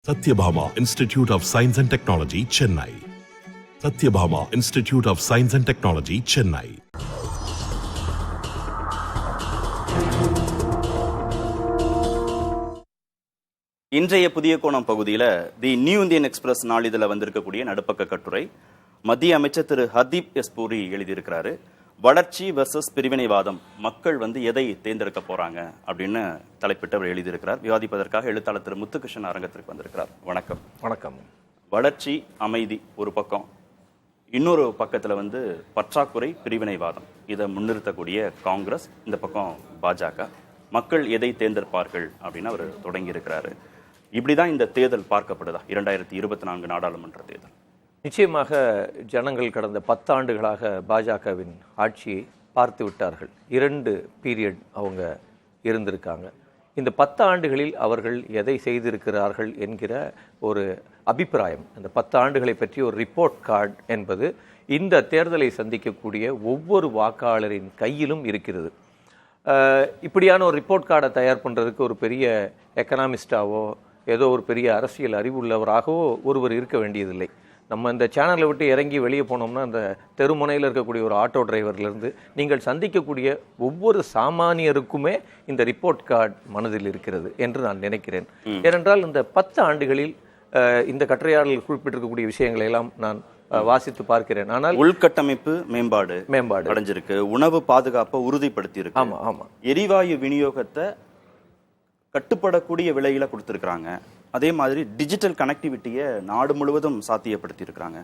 Satyabhama Institute of Science and Technology, Chennai. Satyabhama Institute of Science and Technology, Chennai. இன்றைய புதிய கோணம் பகுதியில் தி new Indian express நாளிதழில் வந்திருக்கக்கூடிய நடுப்பக்க கட்டுரை மத்திய அமைச்சர் திரு ஹர்தீப் எஸ் பூரி எழுதியிருக்கிறாரு. வளர்ச்சி வெர்சஸ் பிரிவினைவாதம், மக்கள் எதை தேர்ந்தெடுக்க போறாங்க அப்படின்னு தலைப்பிட்டு அவர் எழுதியிருக்கிறார். விவாதிப்பதற்காக எழுத்தாளர் திரு முத்துகிருஷ்ணன் அரங்கத்திற்கு வந்திருக்கிறார். வணக்கம். வணக்கம். வளர்ச்சி அமைதி ஒரு பக்கம், இன்னொரு பக்கத்தில் பற்றாக்குறை பிரிவினைவாதம், இதை முன்னிறுத்தக்கூடிய காங்கிரஸ், இந்த பக்கம் பாஜக. மக்கள் எதை தேர்ந்தெடுப்பார்கள் அப்படின்னு அவர் தொடங்கி இருக்கிறாரு. இப்படிதான் இந்த தேர்தல் பார்க்கப்படுதா 2024 நாடாளுமன்ற தேர்தல்? நிச்சயமாக ஜனங்கள் கடந்த 10 ஆண்டுகளாக பாஜகவின் ஆட்சியை பார்த்து விட்டார்கள். 2 பீரியட் அவங்க இருந்திருக்காங்க. இந்த 10 ஆண்டுகளில் அவர்கள் எதை செய்திருக்கிறார்கள் என்கிற ஒரு அபிப்பிராயம், அந்த 10 ஆண்டுகளை பற்றி ஒரு ரிப்போர்ட் கார்டு என்பது இந்த தேர்தலை சந்திக்கக்கூடிய ஒவ்வொரு வாக்காளரின் கையிலும் இருக்கிறது. இப்படியான ஒரு ரிப்போர்ட் கார்டை தயார் பண்ணுறதுக்கு ஒரு பெரிய எக்கனாமிஸ்டாவோ ஏதோ ஒரு பெரிய அரசியல் அறிவுள்ளவராகவோ ஒருவர் இருக்க வேண்டியதில்லை. நம்ம இந்த சேனலை விட்டு இறங்கி வெளியே போனோம்னா அந்த தெருமுனையில் இருக்கக்கூடிய ஒரு ஆட்டோ டிரைவர்லேருந்து நீங்கள் சந்திக்கக்கூடிய ஒவ்வொரு சாமானியருக்குமே இந்த ரிப்போர்ட் கார்டு மனதில் இருக்கிறது என்று நான் நினைக்கிறேன். ஏனென்றால் இந்த 10 ஆண்டுகளில் இந்த கட்டுரையாளர்கள் குறிப்பிட்டிருக்கக்கூடிய விஷயங்களை எல்லாம் நான் வாசித்து பார்க்கிறேன். ஆனால் உள்கட்டமைப்பு மேம்பாடு அடைஞ்சிருக்கு, உணவு பாதுகாப்பை உறுதிப்படுத்தி இருக்கு. ஆமா ஆமா, எரிவாயு விநியோகத்தை கட்டுப்படக்கூடிய விலையில கொடுத்திருக்கிறாங்க. அதே மாதிரி டிஜிட்டல் கனெக்டிவிட்டியை நாடு முழுவதும் சாத்தியப்படுத்தி இருக்கிறாங்க.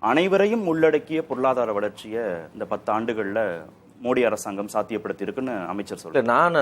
அனைவரையும் உள்ளடக்கிய பொருளாதார வளர்ச்சியை இந்த 10 ஆண்டுகள்ல மோடி அரசாங்கம் சாத்தியப்படுத்தி இருக்குன்னு அமைச்சர் சொல்றாரு. நான்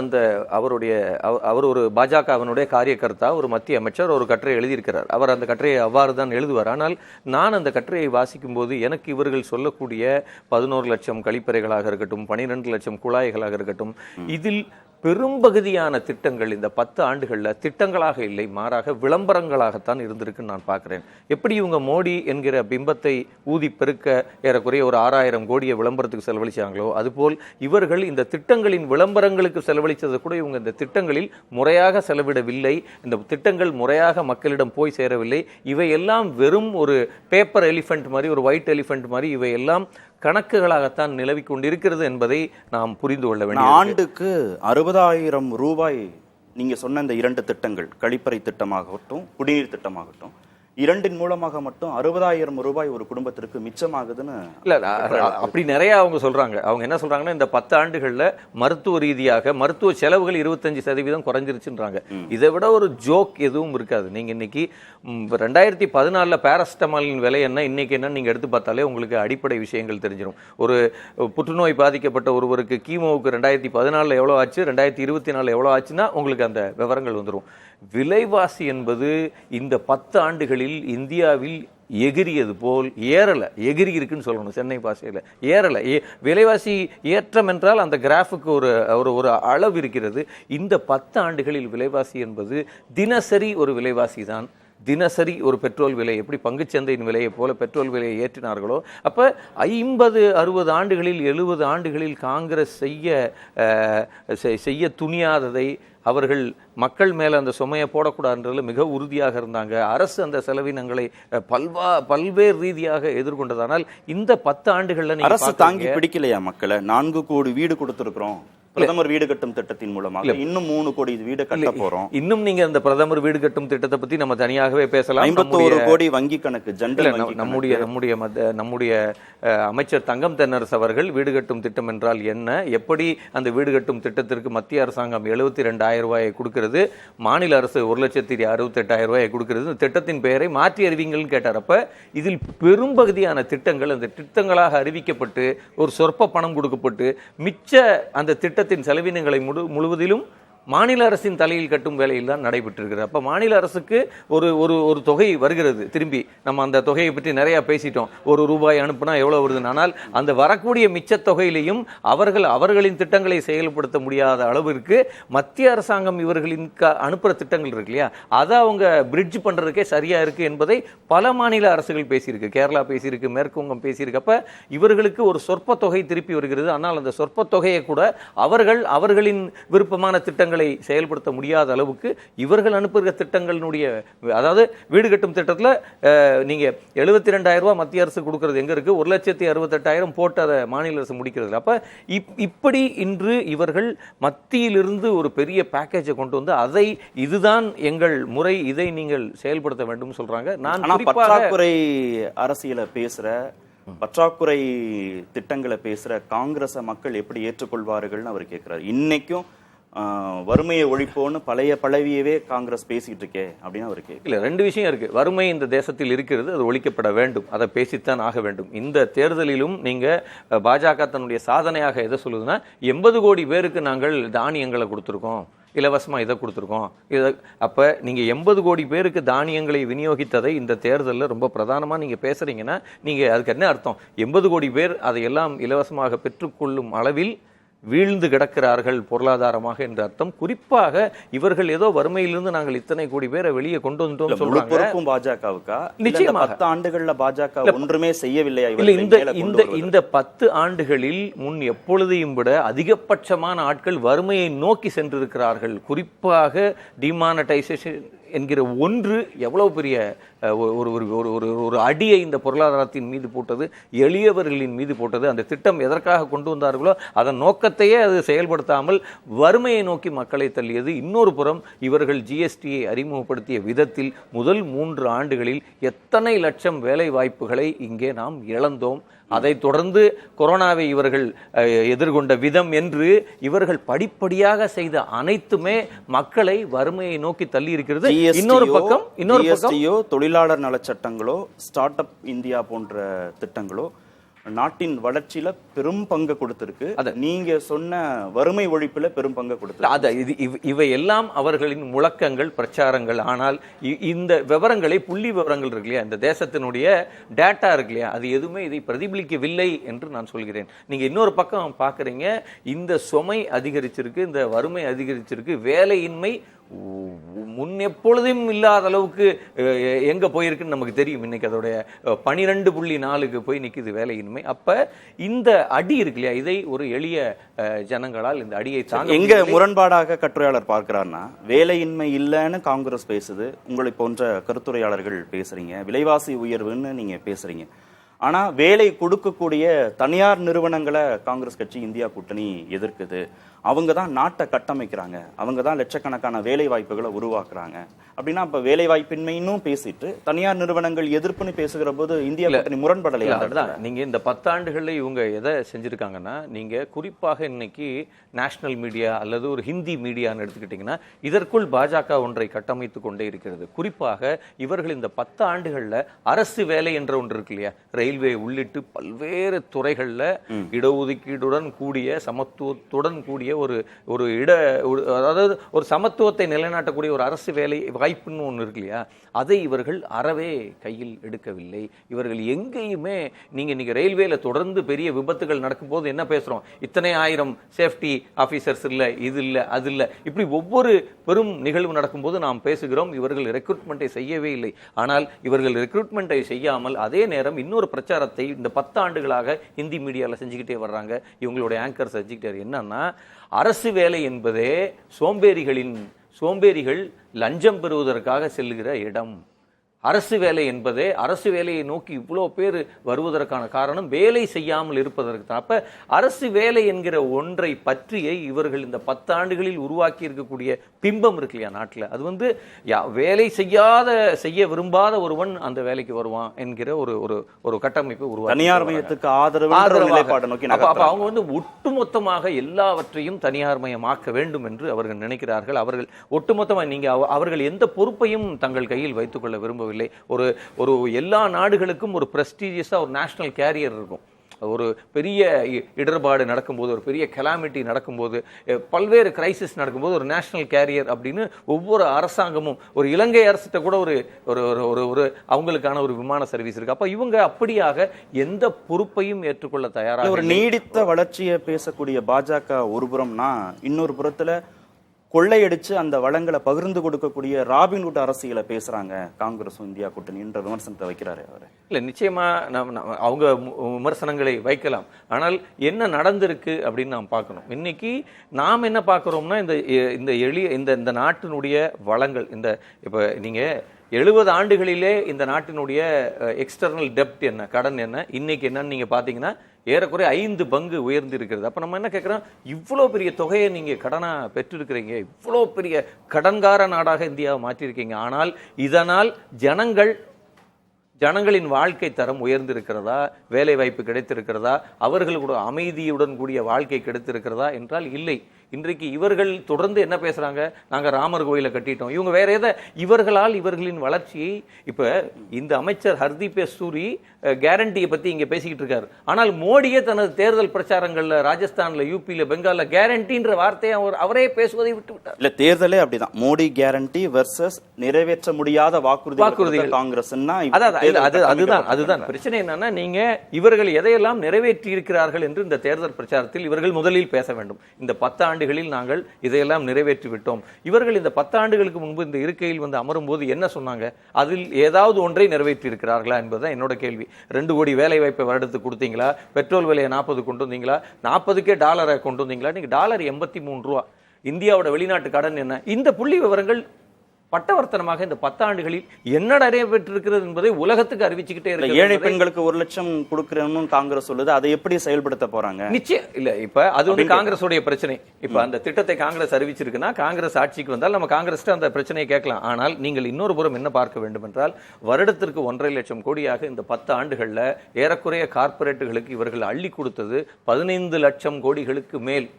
அவர் ஒரு பாஜகவினுடைய காரியகர்த்தா, ஒரு மத்திய அமைச்சர், ஒரு கட்டுரை எழுதியிருக்கிறார். அவர் அந்த கட்டுரையை அவ்வாறு தான் எழுதுவார். ஆனால் நான் அந்த கட்டுரையை வாசிக்கும் போது எனக்கு இவர்கள் சொல்லக்கூடிய 11 லட்சம் கழிப்பறைகளாக இருக்கட்டும், 12 லட்சம் குழாய்களாக இருக்கட்டும், இதில் பெரும்பகுதியான திட்டங்கள் இந்த 10 ஆண்டுகளில் திட்டங்களாக இல்லை, மாறாக விளம்பரங்களாகத்தான் இருந்திருக்குன்னு நான் பார்க்குறேன். எப்படி இவங்க மோடி என்கிற பிம்பத்தை ஊதி பெருக்க ஏறக்குறைய ஒரு 6000 கோடியை விளம்பரத்துக்கு செலவழிச்சாங்களோ, அதுபோல் இவர்கள் இந்த திட்டங்களின் விளம்பரங்களுக்கு செலவழித்ததை கூட இவங்க இந்த திட்டங்களில் முறையாக செலவிடவில்லை. இந்த திட்டங்கள் முறையாக மக்களிடம் போய் சேரவில்லை. இவையெல்லாம் வெறும் ஒரு பேப்பர் எலிஃபென்ட் மாதிரி, ஒரு ஒயிட் எலிஃபென்ட் மாதிரி இவையெல்லாம் கணக்குகளாகத்தான் நிலவி கொண்டிருக்கிறது என்பதை நாம் புரிந்து கொள்ள வேண்டும். ஆண்டுக்கு 60,000 ரூபாய் நீங்க சொன்ன இந்த 2 திட்டங்கள், கழிப்பறை திட்டமாகட்டும் குடிநீர் திட்டமாகட்டும், இரண்டின் மூலமாக மட்டும் 60,000 ரூபாய் ஒரு குடும்பத்திற்கு மிச்சமாகுதுன்னு இல்ல அப்படி நிறைய அவங்க சொல்றாங்க. அவங்க என்ன சொல்றாங்கன்னா, இந்த 10 ஆண்டுகள்ல மருத்துவ ரீதியாக மருத்துவ செலவுகள் 25% குறைஞ்சிருச்சுன்றாங்க. இதை விட ஒரு ஜோக் எதுவும் இருக்காது. நீங்க இன்னைக்கு 2014 பேராசிட்டமாலின் விலை என்ன, இன்னைக்கு என்ன நீங்க எடுத்து பார்த்தாலே உங்களுக்கு அடிப்படை விஷயங்கள் தெரிஞ்சிடும். ஒரு புற்றுநோய் பாதிக்கப்பட்ட ஒருவருக்கு கீமோவுக்கு 2014 எவ்வளவு ஆச்சு, 2024 எவ்வளவு ஆச்சுன்னா உங்களுக்கு அந்த விவரங்கள் வந்துடும். விலைவாசி என்பது இந்த 10 ஆண்டுகளில் இந்தியாவில் எகிரியது போல் ஏறலை, எகிரி இருக்குன்னு சொல்லணும் சென்னை பாஷையில், ஏறலை. விலைவாசி ஏற்றம் என்றால் அந்த கிராஃபுக்கு ஒரு அளவு இருக்கிறது. இந்த 10 ஆண்டுகளில் விலைவாசி என்பது தினசரி ஒரு விலைவாசி தான். தினசரி ஒரு பெட்ரோல் விலை எப்படி பங்குச்சந்தையின் விலையை போல பெட்ரோல் விலையை ஏற்றினார்களோ, அப்போ 50, 60 ஆண்டுகளில் 70 ஆண்டுகளில் காங்கிரஸ் செய்ய துணியாததை அவர்கள் மக்கள் மேலே அந்த சுமையை போடக்கூடாதுன்றதுல மிக உறுதியாக இருந்தாங்க. அரசு அந்த செலவினங்களை பல்வேறு ரீதியாக எதிர்கொண்டதானால் இந்த 10 ஆண்டுகள்ல அரசு தாங்கி பிடிக்கலையா மக்களை? 4 கோடி வீடு கொடுத்திருக்கிறோம் பிரதமர் வீடு கட்டும் திட்டத்தின் மூலமாக, இன்னும் 3 கோடி வீடு கட்ட போறோம். இன்னும் நீங்க அந்த பிரதமர் வீடு கட்டும் திட்டத்தை பத்தி நம்ம தனியாகவே பேசலாம். 51 கோடி வங்கி கணக்கு ஜெனரல் நம்முடைய அமைச்சர் தங்கம் தென்னரசு அவர்கள் வீடு கட்டும் திட்டம் என்றால் என்ன, எப்படி அந்த வீடு கட்டும் திட்டத்திற்கு மத்திய அரசாங்கம் 72,000 ரூபாயை கொடுக்கிறது, மாநில அரசு 1,68,000 ரூபாயை கொடுக்கிறது, இந்த திட்டத்தின் பெயரை மாற்றி அறிவிங்கள்னு கேட்டார். அப்ப இதில் பெரும்பகுதியான திட்டங்கள் அந்த திட்டங்களாக அறிவிக்கப்பட்டு ஒரு சொற்ப பணம் கொடுக்கப்பட்டு மிச்ச அந்த திட்டத்தின் செலவினங்களை முழுவதிலும் மாநில அரசின் தலையில் கட்டும் வேலையில் தான் நடைபெற்றிருக்கிறது. அப்போ மாநில அரசுக்கு ஒரு தொகை வருகிறது. திரும்பி நம்ம அந்த தொகையை பற்றி நிறையா பேசிட்டோம். ₹1 அனுப்புனா எவ்வளோ வருதுன்னு. ஆனால் அந்த வரக்கூடிய மிச்ச தொகையிலையும் அவர்களின் திட்டங்களை செயல்படுத்த முடியாத அளவிற்கு மத்திய அரசாங்கம் இவர்களின் அனுப்புகிற திட்டங்கள் இருக்கு இல்லையா, அதை அவங்க பிரிட்ஜ் பண்ணுறதுக்கே சரியாக இருக்குது என்பதை பல மாநில அரசுகள் பேசியிருக்கு. கேரளா பேசியிருக்கு, மேற்கு வங்கம் பேசியிருக்கு. அப்போ இவர்களுக்கு ஒரு சொற்ப தொகை திருப்பி வருகிறது. ஆனால் அந்த சொற்ப தொகையை கூட அவர்களின் விருப்பமான திட்டங்கள் திட்டங்களை செயல்படுத்த முடியாத அளவுக்கு இவர்கள் அனுப்புகிற திட்டங்களினுடைய, அதாவது வீடு கட்டும் திட்டத்தில் நீங்க 72,000 ரூபாய் மத்திய அரசு கொடுக்கறது எங்க இருக்கு, 1,68,000 போட்டு அதை மாநில அரசு முடிக்கிறது. அப்ப இப்படி இன்று இவர்கள் மத்தியிலிருந்து ஒரு பெரிய பேக்கேஜை கொண்டு வந்து அதை இதுதான் எங்கள் முறை, இதை நீங்கள் செயல்படுத்த வேண்டும் சொல்றாங்க. நான் பற்றாக்குறை அரசியலை பேசுற, பற்றாக்குறை திட்டங்களை பேசுற காங்கிரஸ் மக்கள் எப்படி ஏற்றுக்கொள்வார்கள்னு அவர் கேட்கிறார். இன்னைக்கும் வறுமையை ஒழிப்போன்னு பழையவே காங்கிரஸ் பேசிட்டு இருக்கே அப்படின்னு அவர் கேட்கல. ரெண்டு விஷயம் இருக்கு. வறுமை இந்த தேசத்தில் இருக்கிறது, அது ஒழிக்கப்பட வேண்டும், அதை பேசித்தான் ஆக வேண்டும். இந்த தேர்தலிலும் நீங்க பாஜக தன்னுடைய சாதனையாக எதை சொல்லுதுன்னா 80 கோடி பேருக்கு நாங்கள் தானியங்களை கொடுத்துருக்கோம், இலவசமா இதை கொடுத்துருக்கோம். அப்ப நீங்க 80 கோடி பேருக்கு தானியங்களை விநியோகித்ததை இந்த தேர்தலில் ரொம்ப பிரதானமா நீங்க பேசுறீங்கன்னா நீங்க அதுக்கு என்ன அர்த்தம்? 80 கோடி பேர் அதையெல்லாம் இலவசமாக பெற்றுக்கொள்ளும் அளவில் வீழ்ந்து கிடக்கிறார்கள் பொருளாதாரமாக என்ற அர்த்தம். குறிப்பாக இவர்கள் ஏதோ வறுமையிலிருந்து நாங்கள் இத்தனை கோடி பேரை வெளியே கொண்டு வந்தோம் சொல்றாங்க. பாஜகவுக்கா நிச்சயமாக 10 ஆண்டுகள்ல பாஜக ஒன்றுமே செய்யவில்லையா? இந்த 10 ஆண்டுகளில் முன் எப்பொழுதையும் விட அதிகபட்சமான ஆட்கள் வறுமையை நோக்கி சென்றிருக்கிறார்கள். குறிப்பாக டிமானடைசேஷன் என்கிற ஒன்று எவ்வளவு பெரிய ஒரு அடியை இந்த பொருளாதாரத்தின் மீது போட்டது, எளியவர்களின் மீது போட்டது. அந்த திட்டம் எதற்காக கொண்டு வந்தார்களோ அதன் நோக்கத்தையே அது செயல்படுத்தாமல் வறுமையை நோக்கி மக்களை தள்ளியது. இன்னொரு புறம் இவர்கள் ஜிஎஸ்டியை அறிமுகப்படுத்திய விதத்தில் முதல் 3 ஆண்டுகளில் எத்தனை லட்சம் வேலை வாய்ப்புகளை இங்கே நாம் இழந்தோம். அதை தொடர்ந்து கொரோனாவை இவர்கள் எதிர்கொண்ட விதம் என்று இவர்கள் படிப்படியாக செய்த அனைத்துமே மக்களை வறுமையை நோக்கி தள்ளி இருக்கிறது. இன்னொரு பக்கம் தொழிலாளர் நலச்சட்டங்களோ, ஸ்டார்ட் அப் இந்தியா போன்ற திட்டங்களோ நாட்டின் வளர்ச்சியில பெரும் பங்கு கொடுத்திருக்கு. நீங்க சொன்ன வறுமை ஒழிப்புல பெரும் பங்கு கொடுத்திருக்கு. இவை எல்லாம் அவர்களின் முழக்கங்கள், பிரச்சாரங்கள். ஆனால் இந்த விவரங்களை, புள்ளி விவரங்கள் இருக்கு இல்லையா, இந்த தேசத்தினுடைய டேட்டா இருக்கு இல்லையா, அது எதுவுமே இதை பிரதிபலிக்கவில்லை என்று நான் சொல்கிறேன். நீங்க இன்னொரு பக்கம் பாக்குறீங்க, இந்த சுமை அதிகரிச்சிருக்கு, இந்த வறுமை அதிகரிச்சிருக்கு, வேலையின்மை முன் எப்பொழுதும் இல்லாத அளவுக்கு எங்க போயிருக்குன்னு நமக்கு தெரியும். இன்னைக்கு அதோடைய 12.4க்கு போய் நிக்குது வேலையின்மை. அப்ப இந்த அடி இருக்கு இல்லையா, இதை ஒரு எளிய ஜனங்களால் இந்த அடியை தாங்க எங்க முரண்பாடாக கட்டுரையாளர் பார்க்கிறார்னா, வேலையின்மை இல்லைன்னு காங்கிரஸ் பேசுது, உங்களை போன்ற கருத்துரையாளர்கள் பேசுறீங்க, விலைவாசி உயர்வுன்னு நீங்க பேசுறீங்க. ஆனா வேலை கொடுக்கக்கூடிய தனியார் நிறுவனங்களை காங்கிரஸ் கட்சி, இந்தியா கூட்டணி எதிர்க்குது. அவங்க தான் நாட்டை கட்டமைக்கிறாங்க, அவங்க தான் லட்சக்கணக்கான வேலை வாய்ப்புகளை உருவாக்குறாங்க. அப்படின்னா இப்ப வேலை வாய்ப்பின்மையும் பேசிட்டு தனியார் நிறுவனங்கள் எதிர்ப்புன்னு பேசுகிற போது இந்தியா கூட்டணி முரண்படலையா? நீங்க இந்த 10 ஆண்டுகள்ல இவங்க எதை செஞ்சிருக்காங்கன்னா, நீங்க குறிப்பாக இன்னைக்கு நேஷனல் மீடியா அல்லது ஒரு ஹிந்தி மீடியான்னு எடுத்துக்கிட்டீங்கன்னா இதற்குள் பாஜக ஒன்றை கட்டமைத்து கொண்டே இருக்கிறது. குறிப்பாக இவர்கள் இந்த 10 ஆண்டுகள்ல அரசு வேலை என்ற ஒன்று இருக்கு இல்லையா, ரயில்வே உள்ளிட்டு பல்வேறு துறைகள்ல இடஒதுக்கீடுடன் கூடிய, சமத்துவத்துடன் கூடிய ஒரு அதாவது ஒரு சமத்துவத்தை நிலைநாட்டக்கூடிய ஒரு அரசு வேலை வாய்ப்புன்னு ஒன்று இருக்கு இல்லையா, அதை இவர்கள் அறவே கையில் எடுக்கவில்லை. இவர்கள் எங்கேயுமே நீங்க ரயில்வேல தொடர்ந்து பெரிய விபத்துகள் நடக்கும்போது என்ன பேசுறோம், இத்தனை ஆயிரம் சேஃப்டி ஆபீசர்ஸ் இல்ல, இது இல்ல, அது இல்ல, இப்படி ஒவ்வொரு பெரும் நிகழ்வு நடக்கும்போது நாம் பேசுகிறோம் இவர்கள் ரெக்ரூட்மெண்ட்டை செய்யவே இல்லை. ஆனால் இவர்கள் ரெக்ரூட்மெண்ட்டை செய்யாமல் அதே நேரம் இன்னொரு பிரச்சாரத்தை இந்த 10 ஆண்டுகளாக ஹிந்தி மீடியால செஞ்சுக்கிட்டே வர்றாங்க. இவங்களுடைய ஆங்கர் செஞ்சுக்கிட்டே என்னன்னா, அரசு வேலை என்பதே சோம்பேறிகள் லஞ்சம் பெறுவதற்காக செல்லுகிற இடம். அரசு வேலை என்பதே, அரசு வேலையை நோக்கி இவ்வளோ பேர் வருவதற்கான காரணம் வேலை செய்யாமல் இருப்பதற்கு தான். அப்ப அரசு வேலை என்கிற ஒன்றை பற்றிய இவர்கள் இந்த 10 ஆண்டுகளில் உருவாக்கி இருக்கக்கூடிய பிம்பம் இருக்கு இல்லையா நாட்டில், அது வேலை செய்ய விரும்பாத ஒருவன் அந்த வேலைக்கு வருவான் என்கிற ஒரு கட்டமைப்பு உருவாக்கி தனியார் மயத்துக்கு ஆதரவு. அப்ப அவங்க ஒட்டுமொத்தமாக எல்லாவற்றையும் தனியார் மயமாக்க வேண்டும் என்று அவர்கள் நினைக்கிறார்கள். அவர்கள் ஒட்டுமொத்தமாக நீங்க அவர்கள் எந்த பொறுப்பையும் தங்கள் கையில் வைத்துக் கொள்ள விரும்பவில்லை. ஒரு எல்லா நாடுகளுக்கும் ஒரு பிரஸ்டீஜியஸா ஒரு நேஷனல் கேரியர் இருக்கும். ஒரு பெரிய இடர்பாடு நடக்கும்போது, ஒரு பெரிய கெலாமிட்டி நடக்கும்போது, பல்வேறு கிரைசிஸ் நடக்கும்போது ஒரு நேஷனல் கேரியர் அப்படின்னு ஒவ்வொரு அரசாங்கமும், ஒரு இலங்கை அரசிட்ட கூட ஒரு அவங்களுக்கான ஒரு விமான சர்வீஸ் இருக்கு. அப்ப இவங்க அப்படியாக எந்த பொறுப்பையும் ஏற்றுக்கொள்ள தயாராக. ஒரு நீடித்த வளர்ச்சியை பேசக்கூடிய பாஜக ஒரு புறம்னா, இன்னொரு புறத்துல கொள்ளையடிச்சு அந்த வளங்களை பகிர்ந்து கொடுக்கக்கூடிய ராபின்ஹுட் அரசியலை பேசுறாங்க காங்கிரஸ் இந்தியா கூட்டணின்ற விமர்சனத்தை வைக்கிறாரு அவரு. இல்ல நிச்சயமா அவங்க விமர்சனங்களை வைக்கலாம். ஆனால் என்ன நடந்திருக்கு அப்படின்னு நாம் பார்க்கணும். இன்னைக்கு நாம் என்ன பார்க்கிறோம்னா இந்த எளிய இந்த நாட்டினுடைய வளங்கள் இப்ப நீங்க 70 ஆண்டுகளிலே இந்த நாட்டினுடைய எக்ஸ்டர்னல் டெப்ட் என்ன, கடன் என்ன, இன்னைக்கு என்னன்னு நீங்க பாத்தீங்கன்னா ஏறக்குறைய 5 பங்கு உயர்ந்து இருக்கிறது. அப்ப நம்ம என்ன கேட்கிறோம், இவ்வளோ பெரிய தொகையை நீங்க கடனா பெற்றிருக்கிறீங்க, இவ்வளோ பெரிய கடன்கார நாடாக இந்தியாவை மாற்றிருக்கீங்க, ஆனால் இதனால் ஜனங்களின் வாழ்க்கை தரம் உயர்ந்திருக்கிறதா, வேலை வாய்ப்பு கிடைத்திருக்கிறதா, அவர்களுடைய அமைதியுடன் கூடிய வாழ்க்கை கிடைத்திருக்கிறதா என்றால் இல்லை. இன்றைக்கு இவர்கள் தொடர்ந்து என்ன பேசுறாங்க, நாங்க ராமர் கோயிலை கட்டிட்டோம், இவங்க வேற இவர்களால் இவர்களின் வளர்ச்சியை இப்ப இந்த அமைச்சர் ஹர்தீப் எஸ் சூரி கேரண்டியை பத்தி இங்க பேசிக்கிட்டு இருக்காரு. ஆனால் மோடியே தனது தேர்தல் பிரச்சாரங்கள்ல ராஜஸ்தான்ல, யூபியில, பெங்கால்ல கேரண்டின்ற வார்த்தையை அவரே பேசுவதை விட்டு விட்டார். இல்ல தேர்தலே அப்படிதான், மோடி கேரண்டி வெர்சஸ் நிறைவேற்ற முடியாத வாக்குறுதிகள் காங்கிரஸ். அதுதான் பிரச்சனை. என்னன்னா நீங்க இவர்கள் எதையெல்லாம் நிறைவேற்றி இருக்கிறார்கள் என்று இந்த தேர்தல் பிரச்சாரத்தில் இவர்கள் முதலில் பேச வேண்டும். இந்த 10 ஆண்டுகளில் நாங்கள் இதையெல்லாம் நிறைவேற்றி விட்டோம். இவர்கள் இந்த 10 ஆண்டுகளுக்கு முன்பு இந்த இருக்கையில் வந்து அமரும் போது என்ன சொன்னாங்க, அதில் ஏதாவது ஒன்றை நிறைவேற்றி இருக்கிறார்களா என்பதுதான் என்னோட கேள்வி. 2 கோடி வேலை வாய்ப்பை வருடத்துக்கு கொடுத்தீங்களா, பெட்ரோல் விலையை 40 கொண்டு வந்தீங்களா, 40க்கே டாலரை கொண்டு வந்தீங்களா, நீங்க டாலர் 83 ரூபா, இந்தியாவோட வெளிநாட்டு கடன் என்ன, இந்த புள்ளி விவரங்கள் பட்டவர்த்தனமாக இந்த 10 ஆண்டுகளில் என்ன நிறைவேற்றிருக்கிறது என்பதை உலகத்துக்கு அறிவிச்சுக்கிட்டே இருக்கு. ஏழை பெண்களுக்கு 1 லட்சம் கொடுக்கிறோம்னு காங்கிரஸ் சொல்லுது, அதை எப்படி செயல்படுத்த போறாங்க? நிச்சயம் இல்ல. இப்ப அது வந்து காங்கிரஸோட பிரச்சனை. இப்ப அந்த திட்டத்தை காங்கிரஸ் அறிவிச்சிருக்குன்னா காங்கிரஸ் ஆட்சிக்கு வந்தால் நம்ம காங்கிரஸ் அந்த பிரச்சனையை கேட்கலாம். ஆனால் நீங்கள் இன்னொரு புறம் என்ன பார்க்க வேண்டும் என்றால், வருடத்திற்கு 1.5 லட்சம் கோடியாக இந்த 10 ஆண்டுகள்ல ஏறக்குறைய கார்பரேட்டுகளுக்கு இவர்கள் அள்ளி கொடுத்தது 15 லட்சம் கோடிகளுக்கு மேல்.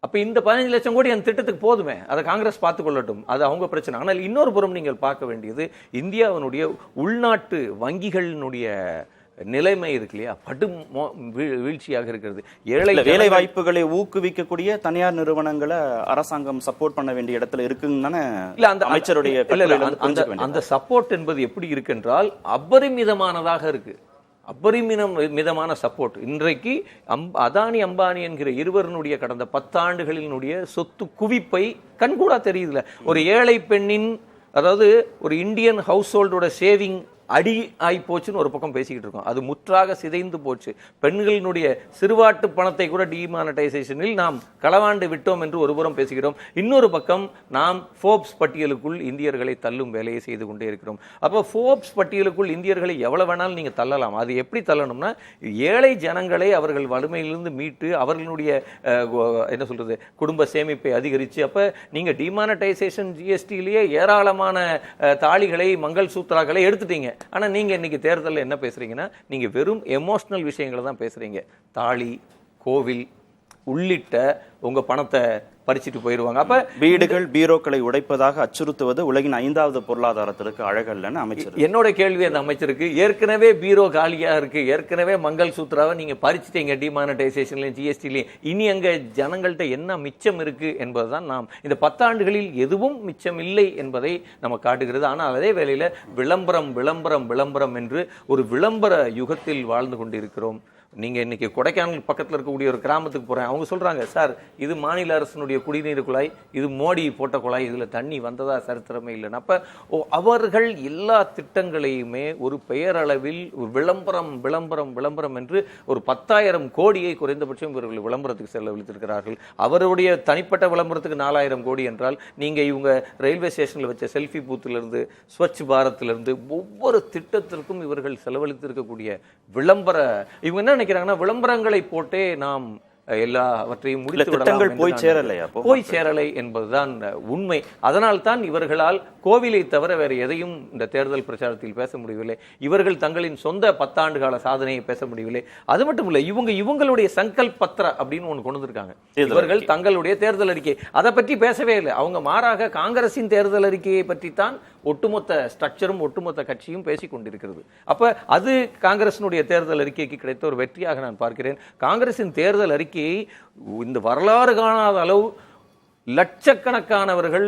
அப்ப இந்த 15 லட்சம் கோடி அந்த திட்டத்துக்கு போதுமே, அதை காங்கிரஸ் பார்த்துக் கொள்ளட்டும், அது அவங்க பிரச்சனை. ஆனால் இன்னொரு புறம் நீங்கள் பார்க்க வேண்டியது இந்தியாவினுடைய உள்நாட்டு வங்கிகளினுடைய நிலைமை இருக்கு இல்லையா, படும் வீழ்ச்சியாக இருக்கிறது. வேலை வாய்ப்புகளை ஊக்குவிக்கக்கூடிய தனியார் நிறுவனங்களை அரசாங்கம் சப்போர்ட் பண்ண வேண்டிய இடத்துல இருக்குன்னு இல்ல அந்த அமைச்சருடைய அந்த சப்போர்ட் என்பது எப்படி இருக்கு என்றால் அபரிமிதமானதாக இருக்கு. அபரிமிதமான சப்போர்ட். இன்றைக்கு அதானி அம்பானி என்கிற இருவருடைய கடந்த 10 ஆண்டுகளினுடைய சொத்து குவிப்பை கண்கூடா தெரியுதுல. ஒரு ஏழை பெண்ணின், அதாவது ஒரு இந்தியன் ஹவுஸ் ஹோல்டோட சேவிங் அடி ஆகி போச்சுன்னு ஒரு பக்கம் பேசிக்கிட்டு இருக்கோம். அது முற்றாக சிதைந்து போச்சு. பெண்களினுடைய சிறுவாட்டு பணத்தை கூட டிமானடைசேஷனில் நாம் களவாண்டு விட்டோம் என்று ஒரு புறம் பேசுகிறோம். இன்னொரு பக்கம் நாம் ஃபோர்ப்ஸ் பட்டியலுக்குள் இந்தியர்களை தள்ளும் வேலையை செய்து கொண்டே இருக்கிறோம். அப்போ ஃபோர்ப்ஸ் பட்டியலுக்குள் இந்தியர்களை எவ்வளவு வேணாலும் நீங்க தள்ளலாம். அது எப்படி தள்ளணும்னா, ஏழை ஜனங்களை அவர்கள் வறுமையிலிருந்து மீட்டு அவர்களுடைய என்ன சொல்றது குடும்ப சேமிப்பை அதிகரிச்சு, அப்ப நீங்க டிமானடைசேஷன் ஜிஎஸ்டியிலேயே ஏராளமான தாலிகளை, மங்கள் சூத்திராக்களை எடுத்துட்டீங்க. ஆனா நீங்க இன்னைக்கு தேர்தலில் என்ன பேசுறீங்கன்னா, நீங்க வெறும் எமோஷனல் விஷயங்களை தான் பேசுறீங்க. தாலி, கோவில் உள்ளிட்ட உங்க பணத்தை பறிச்சுட்டு போயிருவாங்க. அப்ப வீடுகள், பீரோக்களை உடைப்பதாக அச்சுறுத்துவது உலகின் 5வது பொருளாதாரத்திற்கு அழகல்லன்னு அமைச்சர். என்னோட கேள்வி அந்த அமைச்சருக்கு, ஏற்கனவே பீரோ காலியா இருக்கு, ஏற்கனவே மங்கள் சூத்ராவை நீங்க பறிச்சுட்டீங்க டிமானடைசேஷன்லயும் ஜிஎஸ்டிலையும், இனி அங்க ஜனங்கள்ட்ட என்ன மிச்சம் இருக்கு என்பதுதான் நாம் இந்த 10 ஆண்டுகளில் எதுவும் மிச்சம் இல்லை என்பதை நம்ம காட்டுகிறது. ஆனால் அதே வேளையில விளம்பரம் விளம்பரம் விளம்பரம் என்று ஒரு விளம்பர யுகத்தில் வாழ்ந்து கொண்டிருக்கிறோம். நீங்க இன்னைக்கு கொடைக்கானல் பக்கத்தில் இருக்கக்கூடிய ஒரு கிராமத்துக்கு போறேன், அவங்க சொல்றாங்க, சார் இது மாநில அரசினுடைய குடிநீர் குழாய், இது மோடி போட்ட குழாய், இதுல தண்ணி வந்ததா சரித்திரமே இல்லைன்னு. அப்ப அவர்கள் எல்லா திட்டங்களையுமே ஒரு பெயரளவில் விளம்பரம் விளம்பரம் விளம்பரம் என்று ஒரு 10,000 கோடியை குறைந்தபட்சம் இவர்கள் விளம்பரத்துக்கு செலவழித்திருக்கிறார்கள். அவருடைய தனிப்பட்ட விளம்பரத்துக்கு 4,000 கோடி என்றால், நீங்க இவங்க ரயில்வே ஸ்டேஷன்ல வச்ச செல்ஃபி பூத்திலிருந்து, ஸ்வச் பாரத்திலிருந்து ஒவ்வொரு திட்டத்திற்கும் இவர்கள் செலவழித்திருக்கக்கூடிய விளம்பர, இவங்க என்ன நினைக்கிறாங்கன்னா, விளம்பரங்களை போட்டே நாம் எல்லாவற்றையும் போய் சேரலை என்பதுதான் உண்மை. அதனால் தான் இவர்களால் கோவிலை தவிர வேற எதையும் இந்த தேர்தல் பிரச்சாரத்தில் பேச முடியவில்லை. இவர்கள் தங்களின் சொந்த 10 ஆண்டு கால சாதனையை பேச முடியவில்லை. அது மட்டும் இல்ல, இவங்களுடைய சங்கல்ப் பத்ரா அப்படின்னு ஒண்ணு கொண்டு வந்திருக்காங்க. இவர்கள் தங்களுடைய தேர்தல் அறிக்கை அதை பற்றி பேசவே இல்லை. அவங்க மாறாக காங்கிரசின் தேர்தல் அறிக்கையை பற்றி தான் ஒட்டுமொத்த ஸ்ட்ரக்சரும் ஒட்டுமொத்த கட்சியும் பேசிக் கொண்டிருக்கிறது. அப்ப அது காங்கிரசினுடைய தேர்தல் அறிக்கைக்கு கிடைத்த ஒரு வெற்றியாக நான் பார்க்கிறேன். காங்கிரசின் தேர்தல் அறிக்கை இந்த வரலாறு காணாத அளவு லட்சக்கணக்கானவர்கள்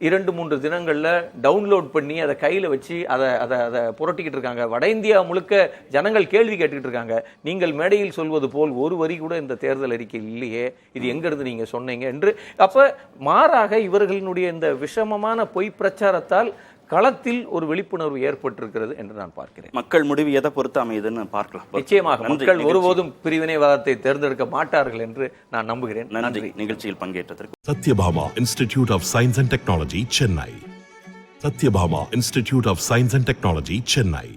2-3 தினங்கள்ல டவுன்லோட் பண்ணி அதை கையில வச்சு அதை அதை அதை புரட்டிக்கிட்டு இருக்காங்க. வட இந்தியா முழுக்க ஜனங்கள் கேள்வி கேட்டுக்கிட்டு இருக்காங்க. நீங்கள் மேடையில் சொல்வது போல் ஒரு வரி கூட இந்த தேர்தல் அறிக்கை இல்லையே, இது எங்க இருந்து நீங்க சொன்னீங்க என்று. அப்ப மாறாக இவர்களுடைய இந்த விஷமமான பொய் பிரச்சாரத்தால் களத்தில் ஒரு விழிப்புணர்வு ஏற்பட்டிருக்கிறது என்று நான் பார்க்கிறேன். மக்கள் முடிவு எதை பொறுத்து அமையுதுன்னு பார்க்கலாம். நிச்சயமாக மக்கள் ஒருபோதும் பிரிவினைவாதத்தை தேர்ந்தெடுக்க மாட்டார்கள் என்று நான் நம்புகிறேன். நன்றி நிகழ்ச்சியில் பங்கேற்றதற்கு. Sathyabama institute of science and technology, Chennai. Sathyabama institute of science and technology, Chennai.